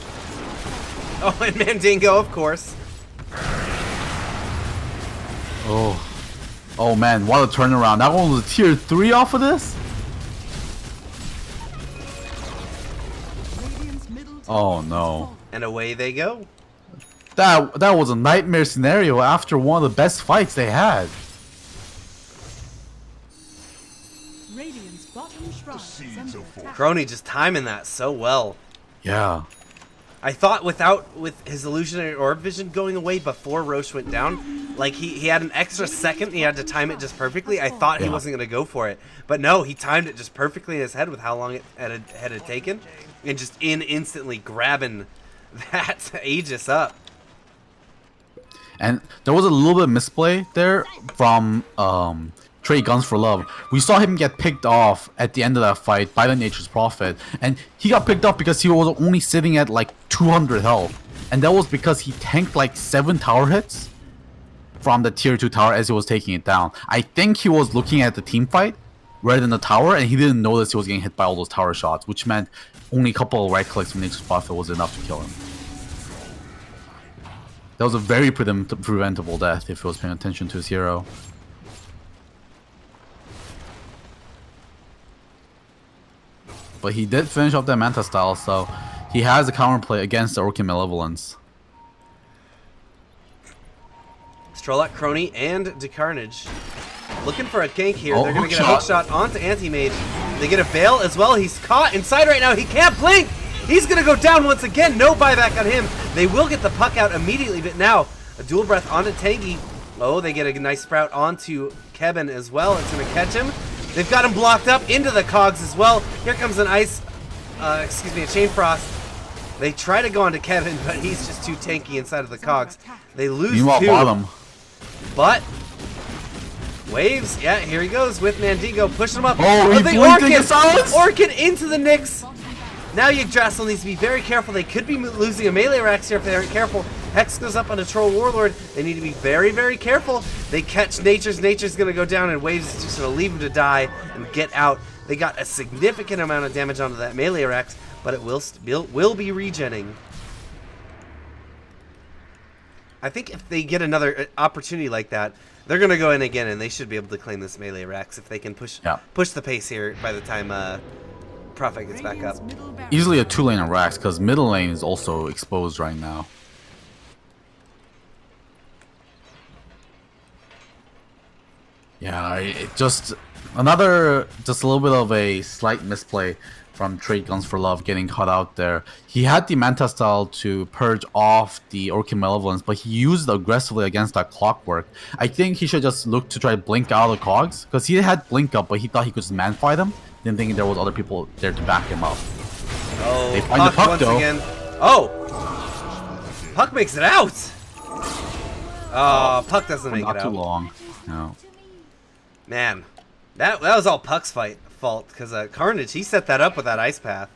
Oh, and Mandingo, of course. Oh. Oh man, what a turnaround. That one was a tier 3 off of this? Radiant's middle tower Oh has no. fallen. And away they go. That was a nightmare scenario after one of the best fights they had. Radiant's bottom shrine is seeds under of attack. Crony just timing that so well. Yeah. I thought with his illusionary orb vision going away before Roche went down, like he had an extra second, he had to time it just perfectly. I thought he Yeah. wasn't going to go for it. But no, he timed it just perfectly in his head with how long it had taken, and just instantly grabbing that Aegis up. And there was a little bit of misplay there from Trade Guns for Love. We saw him get picked off at the end of that fight by the Nature's Prophet, and he got picked off because he was only sitting at like 200 health, and that was because he tanked like 7 tower hits from the tier 2 tower as he was taking it down. I think he was looking at the team fight rather than the tower, and he didn't notice he was getting hit by all those tower shots, which meant only a couple of right clicks from Nature's Prophet was enough to kill him. That was a very preventable death if he was paying attention to his hero. But he did finish off that Manta style, so he has a counterplay against the Orchid Malevolence. Strolak, Crony, and DeCarnage looking for a gank here. Oh, They're going to get a hook hook shot onto Anti-Mage. They get a Veil as well. He's caught inside right now. He can't blink. He's going to go down once again. No buyback on him. They will get the puck out immediately, but now a dual breath onto Tangy. Oh, they get a nice sprout onto Kevin as well. It's going to catch him. They've got him blocked up into the cogs as well. Here comes an a Chain Frost. They try to go onto Kevin, but he's just too tanky inside of the cogs. They lose Meanwhile, 2. bottom. But Waves, yeah, here he goes with Mandingo, pushing him up. Oh, he the blinked into silence? Orchid into the Nyx. Now Yggdrasil needs to be very careful. They could be losing a melee Rax here if they aren't careful. Hex goes up on a Troll Warlord. They need to be very, very careful. They catch Nature's. Nature's going to go down, and Waves is just going to leave him to die and get out. They got a significant amount of damage onto that melee Rax, but it will be regenning. I think if they get another opportunity like that, they're going to go in again, and they should be able to claim this melee Rax if they can push the pace here by the time Prophet gets back up. Easily a 2-lane of Rax, because middle lane is also exposed right now. Yeah, it just a little bit of a slight misplay from Trade Guns for Love getting caught out there. He had the Manta style to purge off the Orchid Malevolence, but he used it aggressively against that Clockwork. I think he should just look to try to blink out the cogs, because he had blink up, but he thought he could just man fight him. Didn't think there was other people there to back him up. Oh, they find the Puck once though. Again. Oh, Puck makes it out. Oh, Puck doesn't make it out. Not too long. No. Man, that was all Puck's fault, because Carnage, he set that up with that Ice Path.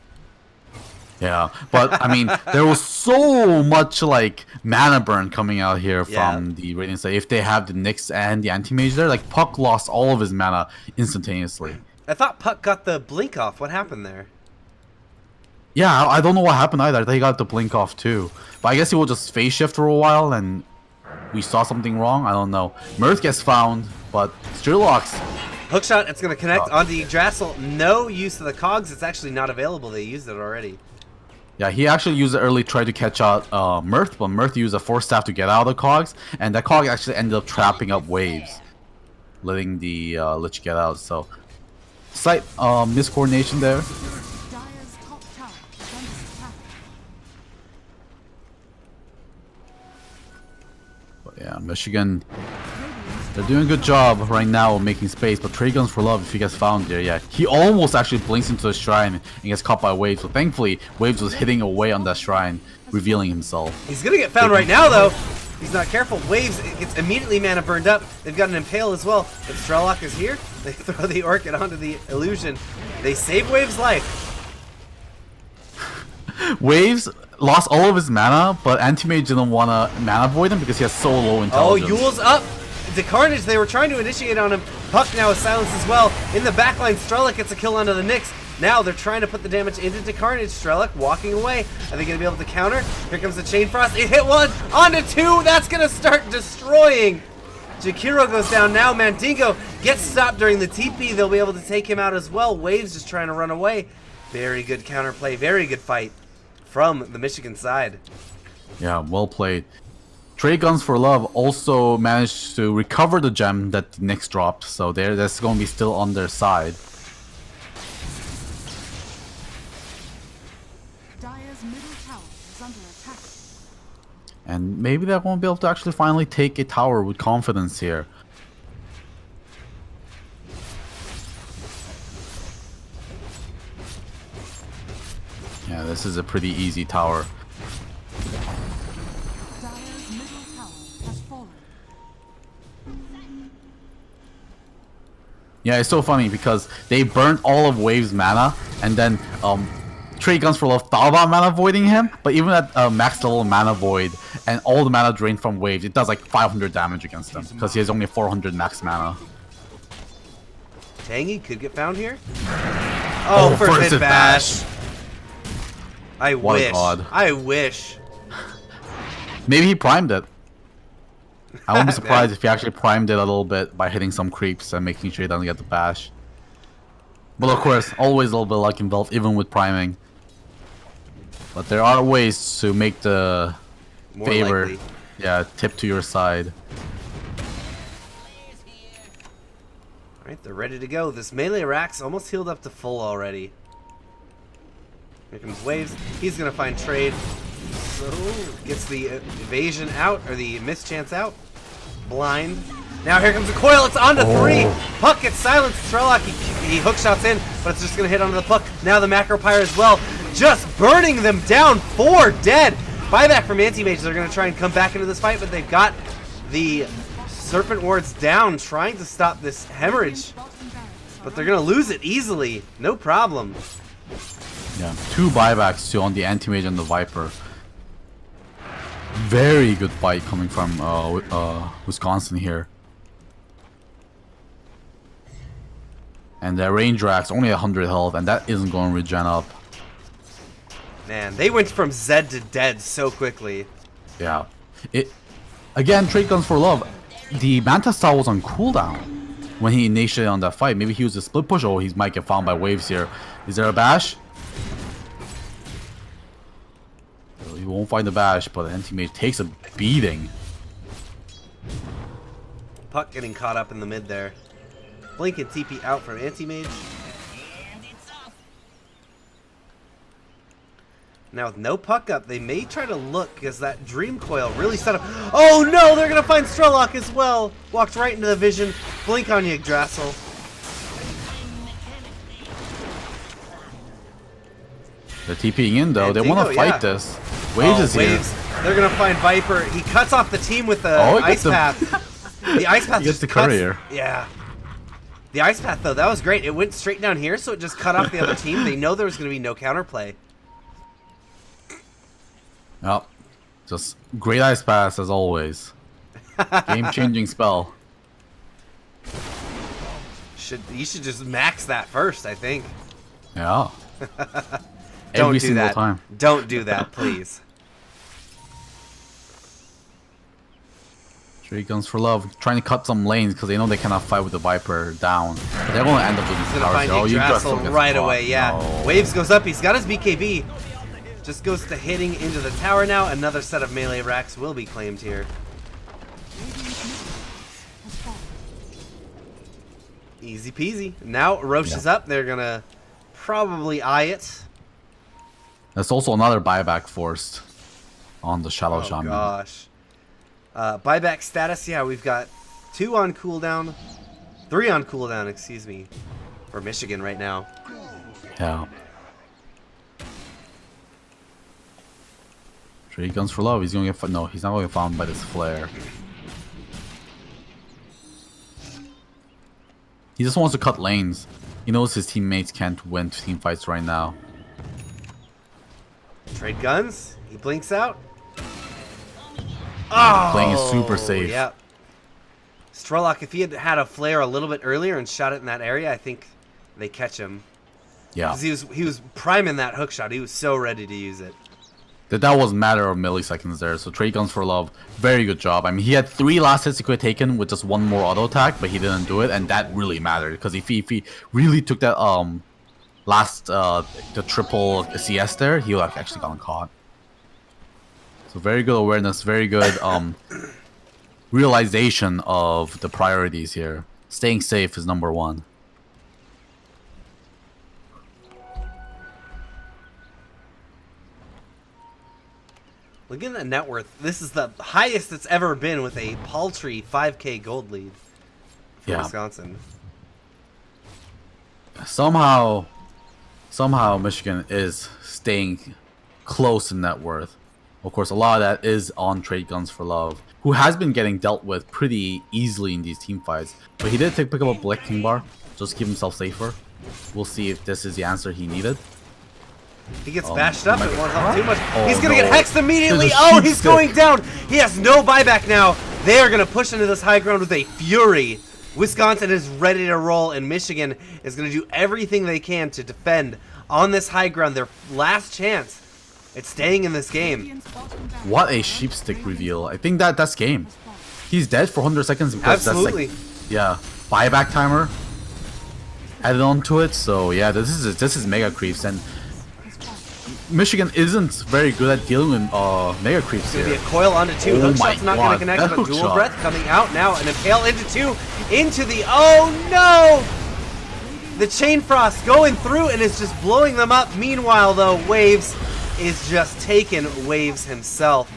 Yeah, but I mean, there was so much like mana burn coming out here from the Radiant side. If they have the Nyx and the Anti-Mage there, like Puck lost all of his mana instantaneously. I thought Puck got the blink off. What happened there? Yeah, I don't know what happened either. I thought he got the blink off too. But I guess he will just phase shift for a while and we saw something wrong. I don't know. Mirth gets found, but Strillox. Hookshot, it's going to connect onto Yggdrasil. No use of the cogs. It's actually not available. They used it already. Yeah, he actually used it early, tried to catch out Mirth, but Mirth used a Force Staff to get out of the cogs, and that cog actually ended up trapping up Waves, letting the Lich get out. So, slight miscoordination there. Dire's top tower is under attack. But yeah, Michigan, they're doing a good job right now of making space, but Trade Guns for Love, if he gets found there, yeah. He almost actually blinks into the shrine and gets caught by Waves, so thankfully, Waves was hitting away on that shrine, revealing himself. He's going to get found right now, though. He's not careful. Waves gets immediately mana burned up. They've got an Impale as well. If Strelok is here, they throw the Orchid onto the Illusion. They save Waves' life. Waves lost all of his mana, but Anti-Mage didn't want to mana void him because he has so low intelligence. Oh, Yule's up. The Carnage, they were trying to initiate on him. Puck now is silenced as well. In the backline, Strelok gets a kill onto the Nyx. Now they're trying to put the damage into Carnage. Strelok walking away. Are they going to be able to counter? Here comes the Chain Frost. It hit one, onto two. That's going to start destroying. Jakiro goes down now. Mandingo gets stopped during the TP. They'll be able to take him out as well. Waves just trying to run away. Very good counterplay. Very good fight from the Michigan side. Yeah, well played. Trade Guns for Love also managed to recover the gem that the Nyx dropped, so that's going to be still on their side. Dire's middle tower is under attack. And maybe they won't be able to actually finally take a tower with confidence here. Yeah, this is a pretty easy tower. Dire's middle tower has fallen. Yeah, it's so funny because they burnt all of Wave's mana, and then Trade Guns for Love thought about mana voiding him, but even at max level mana void and all the mana drained from Waves, it does like 500 damage against him because he has only 400 max mana. Tangy could get found here. Oh, first hit bash. I What a wish. god. I wish. Maybe he primed it. I wouldn't be surprised if he actually primed it a little bit by hitting some creeps and making sure he doesn't get the bash. But of course, always a little bit of luck involved, even with priming. But there are ways to make the More favor, likely. tip to your side. Alright, they're ready to go. This melee Rax almost healed up to full already. Here comes Waves. He's going to find trade. So, gets the evasion out, or the mischance out. Blind. Now here comes the coil. It's on to three. Puck gets silenced. Strelok, he hook shots in, but it's just going to hit onto the Puck. Now the Macro Pyre as well. Just burning them down. 4 dead. Buyback from Anti-Mage. They're going to try and come back into this fight, but they've got the Serpent Wards down, trying to stop this hemorrhage. But they're going to lose it easily. No problem. Yeah, 2 buybacks too on the Anti-Mage and the Viper. Very good fight coming from Wisconsin here. And their range rack's only 100 health, and that isn't going to regen up. Man, they went from Zed to dead so quickly. Yeah. Again, trade guns for love. The Manta style was on cooldown when he initiated on that fight. Maybe he was a split push. Oh, he might get found by waves here. Is there a bash? He won't find the bash, but the Anti-Mage takes a beating. Puck getting caught up in the mid there. Blink and TP out from Anti-Mage. Now with no puck up, they may try to look because that Dream Coil really set up. Oh no, they're gonna find Strelok as well. Walked right into the vision. Blink on Yggdrasil. They're TPing in though. And They Dingo, want to fight yeah. this. Waves is here. Waves. They're gonna find Viper. He cuts off the team with the Oh, he ice gets the- path. The ice path He gets just the cuts- courier. Yeah. The ice path though, that was great. It went straight down here, so it just cut off the other team. They know there was gonna be no counterplay. Yep. Just great ice pass as always. Game-changing spell. You should just max that first, I think. Yeah. Don't Every do single that. time. Don't do that, please. Trade guns for love. Trying to cut some lanes because they know they cannot fight with the Viper down. But they're going to end up with these He's gonna towers find here. Oh, Yggdrasil Yggdrasil gets right caught. away, yeah. No. Waves goes up, he's got his BKB. Just goes to hitting into the tower now. Another set of melee racks will be claimed here. Has fallen. Easy peasy. Now Roche is up. They're gonna probably eye it. There's also another buyback forced on the Shadow Oh Shaman. gosh. Buyback status, yeah, we've got 2 on cooldown. 3 on cooldown, excuse me. For Michigan right now. Yeah. Trade guns for love. He's gonna get no. He's not gonna get found by this flare. He just wants to cut lanes. He knows his teammates can't win team fights right now. Trade guns. He blinks out. Oh, Playing is super safe. Yep. Strelok, if he had had a flare a little bit earlier and shot it in that area, I think they catch him. Yeah. 'Cause he was priming that hook shot. He was so ready to use it. That was a matter of milliseconds there. So trade guns for love. Very good job. I mean, he had 3 last hits he could have taken with just 1 more auto attack, but he didn't do it, and that really mattered because if he really took that the triple CS there, he would have actually gotten caught. So very good awareness, very good realization of the priorities here. Staying safe is number 1. Look at the net worth. This is the highest it's ever been with a paltry 5K gold lead for Yeah. Wisconsin. Somehow Michigan is staying close in net worth. Of course, a lot of that is on trade guns for love, who has been getting dealt with pretty easily in these team fights. But he did pick up a Black King bar, just to keep himself safer. We'll see if this is the answer he needed. He gets bashed up. It won't help too much. Oh, He's going to no. get hexed immediately. There's a Oh, sheep he's stick. going down. He has no buyback now. They are going to push into this high ground with a fury. Wisconsin is ready to roll, and Michigan is going to do everything they can to defend on this high ground. Their last chance at staying in this game. Radiant's bottom barracks What a has sheep stick fallen. reveal. I think that's game. He's dead for 100 seconds because Absolutely. that's like, yeah, buyback timer added on to it. So yeah, this is mega creeps, and Michigan isn't very good at dealing with mega creeps It's going to here. be a coil onto 2. Oh Hook my shot's not going God, to connect, that but hook dual shot. breath coming out now. And a tail into 2. Into the... Oh, no! The Chain Frost going through and is just blowing them up. Meanwhile, though, Waves is just taking Waves himself.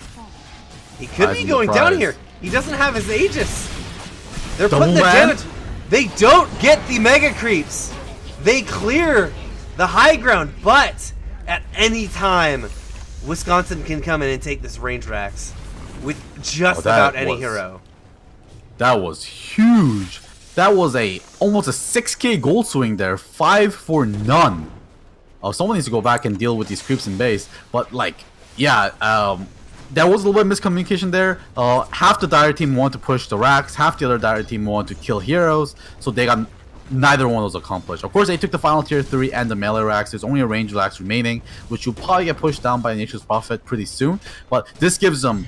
He could Eyes be on the going down prize. here. He doesn't have his Aegis. They're Double putting the ran? damage. They don't get the Mega Creeps. They clear the high ground, but at any time, Wisconsin can come in and take this range racks with just Oh, that about any was- hero. That was huge. That was almost a 6K gold swing there. 5 for none. Someone needs to go back and deal with these creeps in base. But like, yeah, there was a little bit of miscommunication there. Half the dire team wanted to push the racks, half the other dire team wanted to kill heroes, so they got neither one was accomplished. Of course, they took the final tier 3 and the melee racks. There's only a range racks remaining, which will probably get pushed down by Nature's Prophet pretty soon. But this gives them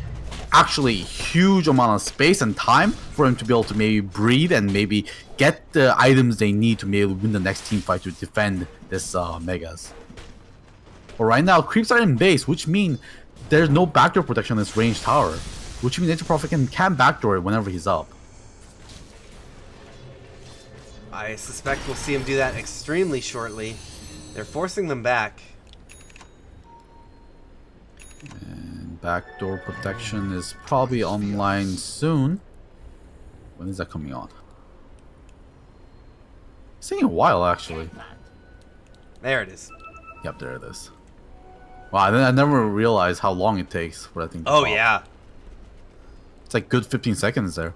actually huge amount of space and time for him to be able to maybe breathe and maybe get the items they need to be able to win the next team fight to defend this Megas. But right now, creeps are in base, which means there's no backdoor protection on this ranged tower, which means Nature Prophet can backdoor it whenever he's up. I suspect we'll see him do that extremely shortly. They're forcing them back. And backdoor protection is probably online soon. When is that coming on? It's taking a while, actually. There it is. Yep, there it is. Wow, I never realized how long it takes for that thing to Oh, pop. yeah. It's like good 15 seconds there.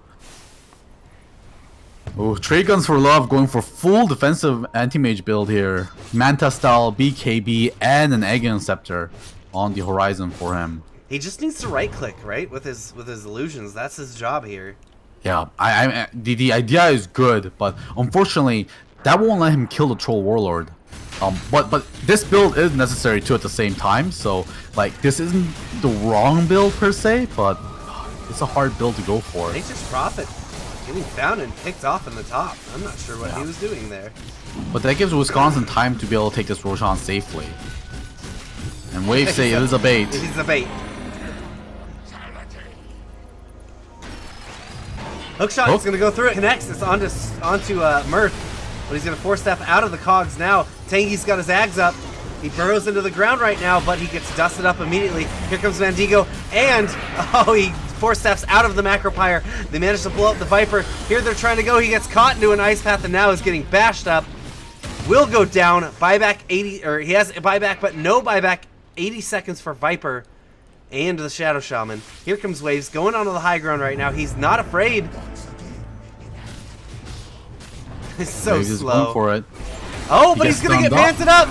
Oh, Trade Guns for Love going for full defensive anti-mage build here. Manta style, BKB, and an Aegon Scepter on the horizon for him. He just needs to right click, right? With his illusions. That's his job here. Yeah, the idea is good, but unfortunately, that won't let him kill the Troll Warlord. But this build is necessary too at the same time, so like this isn't the wrong build per se, but it's a hard build to go for. Nature's Prophet getting found and picked off in the top. I'm not sure what he was doing there. But that gives Wisconsin time to be able to take this Roshan safely. And Wave say it is a bait. It is a bait. Hookshot is going to go through it. Connects. It's onto Mirth. But he's going to force Steph out of the cogs now. Tangy's got his Ags up. He burrows into the ground right now, but he gets dusted up immediately. Here comes Vandigo, and he force steps out of the Macropyre. They manage to blow up the Viper. Here they're trying to go. He gets caught into an Ice Path and now is getting bashed up. Will go down. Buyback 80, or he has a buyback, but no buyback. 80 seconds for Viper and the Shadow Shaman. Here comes Waves going onto the high ground right now. He's not afraid. It's so Waves is slow. going for it. Oh, but He he's gets gonna get stunned manted up.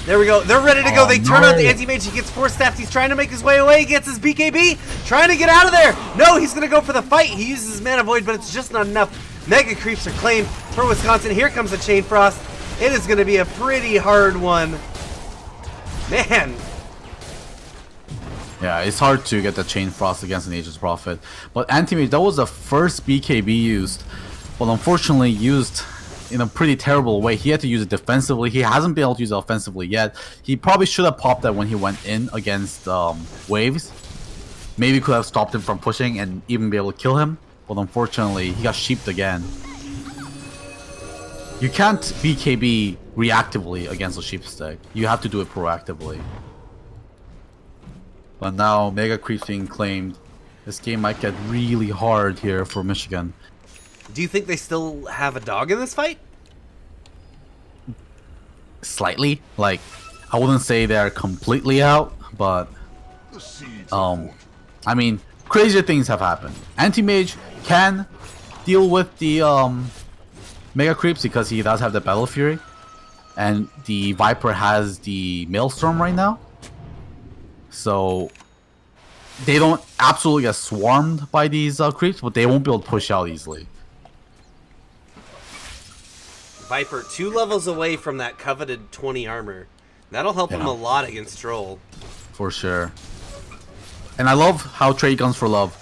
There we go. They're ready to go. Oh, They turn on the no. anti-mage. He gets force staffed. He's trying to make his way away. He gets his BKB. Trying to get out of there. No, he's going to go for the fight. He uses his Mana Void, but it's just not enough. Mega Creeps are claimed for Wisconsin. Here comes the Chain Frost. It is going to be a pretty hard one. Man. Yeah, it's hard to get the Chain Frost against an Nature's Prophet. But Anti-Mage, that was the first BKB used. But unfortunately used in a pretty terrible way. He had to use it defensively. He hasn't been able to use it offensively yet. He probably should have popped that when he went in against Waves. Maybe could have stopped him from pushing and even be able to kill him. But unfortunately, he got sheeped again. You can't BKB reactively against a sheep stick. You have to do it proactively. But now Mega Creep's being claimed. This game might get really hard here for Michigan. Do you think they still have a dog in this fight? Slightly. Like, I wouldn't say they're completely out, but The seeds of fortune. I mean, crazier things have happened. Anti-Mage can deal with the Mega Creeps because he does have the Battle Fury. And the Viper has the Maelstrom right now. So they don't absolutely get swarmed by these creeps, but they won't be able to push out easily. Viper 2 levels away from that coveted 20 armor. That'll help him Yeah. a lot against Troll. For sure. And I love how Trade Guns for Love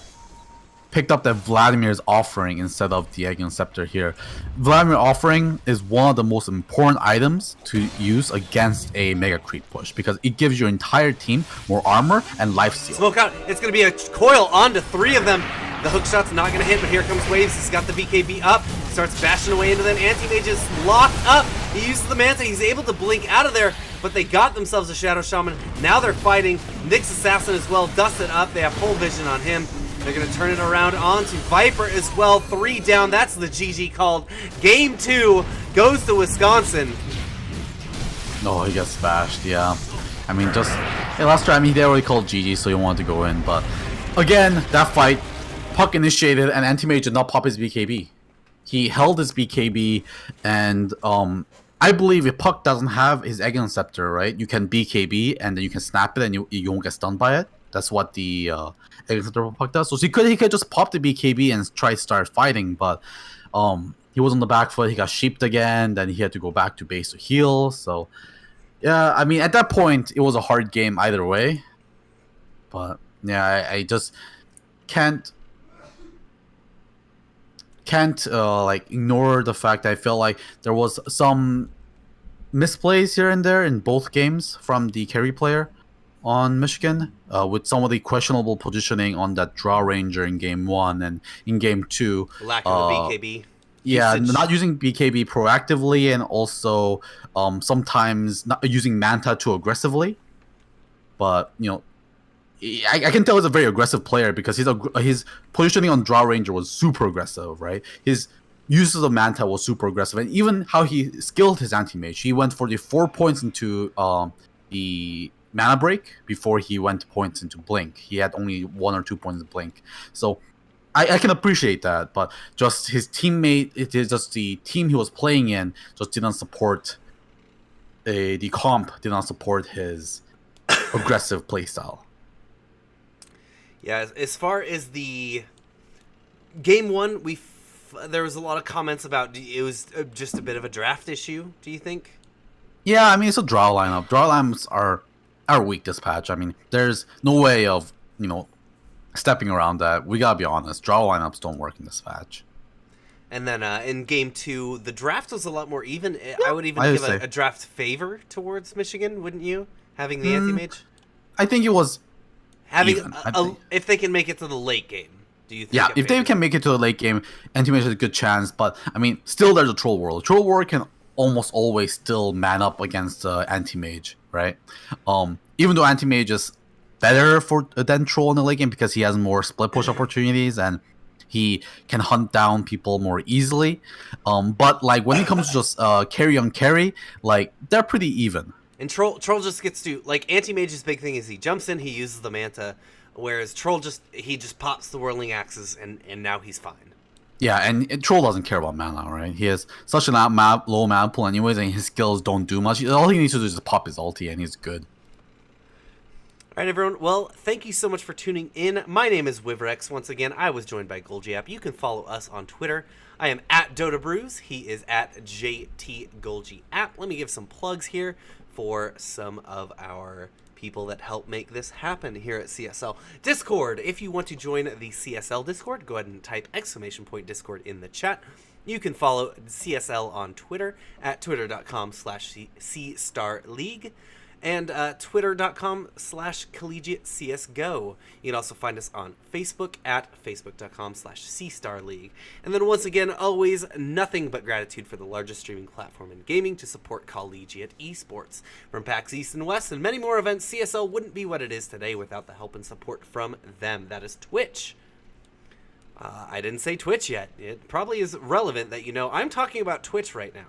picked up that Vladimir's offering instead of the Aegon Scepter here. Vladimir offering is one of the most important items to use against a Mega Creep push because it gives your entire team more armor and lifesteal. Smoke out. It's going to be a coil onto 3 of them. The hook shot's not going to hit, but here comes Waves. He's got the BKB up. Starts bashing away into them. Anti-Mage is locked up. He uses the Manta. He's able to blink out of there, but they got themselves a Shadow Shaman. Now they're fighting. Nyx Assassin as well. Dusted up. They have full vision on him. They're going to turn it around onto Viper as well. 3 down. That's the GG called. Game 2 goes to Wisconsin. Oh, he gets bashed, yeah. I mean, just... Hey, last time he already called GG, so he wanted to go in, but... Again, that fight, Puck initiated, and Anti-Mage did not pop his BKB. He held his BKB, and I believe if Puck doesn't have his Egg Scepter, right, you can BKB and then you can snap it and you won't get stunned by it. That's what the Egg Scepter for Puck does. So he could just pop the BKB and try to start fighting, but he was on the back foot. He got sheeped again. Then he had to go back to base to heal. So yeah, I mean at that point it was a hard game either way. But yeah, I just can't like ignore the fact that I feel like there was some misplays here and there in both games from the carry player on Michigan, with some of the questionable positioning on that draw ranger in game 1 and in game 2. Lack of a BKB. Yeah, usage. not using BKB proactively, and also sometimes not using Manta too aggressively. But I can tell he's a very aggressive player because his positioning on Draw Ranger was super aggressive, right? His uses of Manta was super aggressive, and even how he skilled his anti-mage. He went for the 4 points into the mana break before he went points into blink. He had only 1 or 2 points in blink. So I can appreciate that, but just his teammate, it is just the team he was playing in just didn't support the comp did not support his aggressive playstyle. Yeah, as far as the game 1, there was a lot of comments about it was just a bit of a draft issue. Do you think? Yeah, I mean it's a draw lineup. Draw lineups are weak this patch. I mean, there's no way of stepping around that. We gotta be honest. Draw lineups don't work in this patch. And then in game 2, the draft was a lot more even. Yeah, I would even give a draft favor towards Michigan, wouldn't you? Having the anti-mage? I think it was having even, if they can make it to the late game. Do you think? Yeah, if they can make it to the late game, anti-mage has a good chance. But I mean, still there's a troll world. Troll world can almost always still man up against anti-mage, right? Even though anti-mage is better than troll in the late game because he has more split push opportunities and he can hunt down people more easily. But like when it comes to just carry on carry, like they're pretty even. And Troll just gets to, like, Anti-Mage's big thing is he jumps in, he uses the Manta, whereas Troll just pops the Whirling Axes, and now he's fine. Yeah, and Troll doesn't care about mana, right? He has such a low mana pool anyways, and his skills don't do much. All he needs to do is just pop his ulti, and he's good. All right, everyone. Well, thank you so much for tuning in. My name is Wivrex. Once again, I was joined by Golgiap. You can follow us on Twitter. I am at DotaBrews. He is at JTGolgiapp. Let me give some plugs here for some of our people that help make this happen here at CSL. Discord. If you want to join the CSL Discord, go ahead and type !Discord in the chat. You can follow CSL on Twitter at twitter.com/CStarLeague and twitter.com/collegiatecsgo. You can also find us on Facebook at facebook.com/CStarLeague. And then once again, always nothing but gratitude for the largest streaming platform in gaming to support collegiate esports. From PAX East and West and many more events, CSL wouldn't be what it is today without the help and support from them. That is Twitch. I didn't say Twitch yet. It probably is relevant that I'm talking about Twitch right now.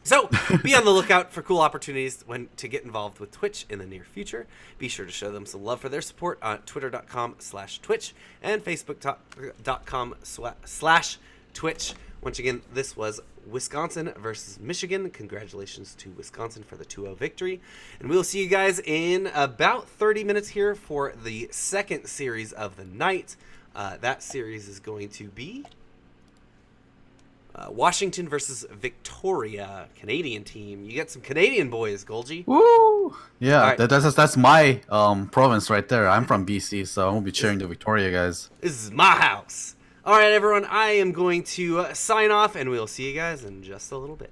So, be on the lookout for cool opportunities to get involved with Twitch in the near future. Be sure to show them some love for their support on twitter.com/Twitch and facebook.com/Twitch. Once again, this was Wisconsin versus Michigan. Congratulations to Wisconsin for the 2-0 victory. And we'll see you guys in about 30 minutes here for the second series of the night. That series is going to be Washington versus Victoria, Canadian team. You get some Canadian boys, Golgi. Woo! Yeah, right. that's my province right there. I'm from BC, so I won't be cheering the Victoria guys. This is my house. All right, everyone. I am going to sign off, and we'll see you guys in just a little bit.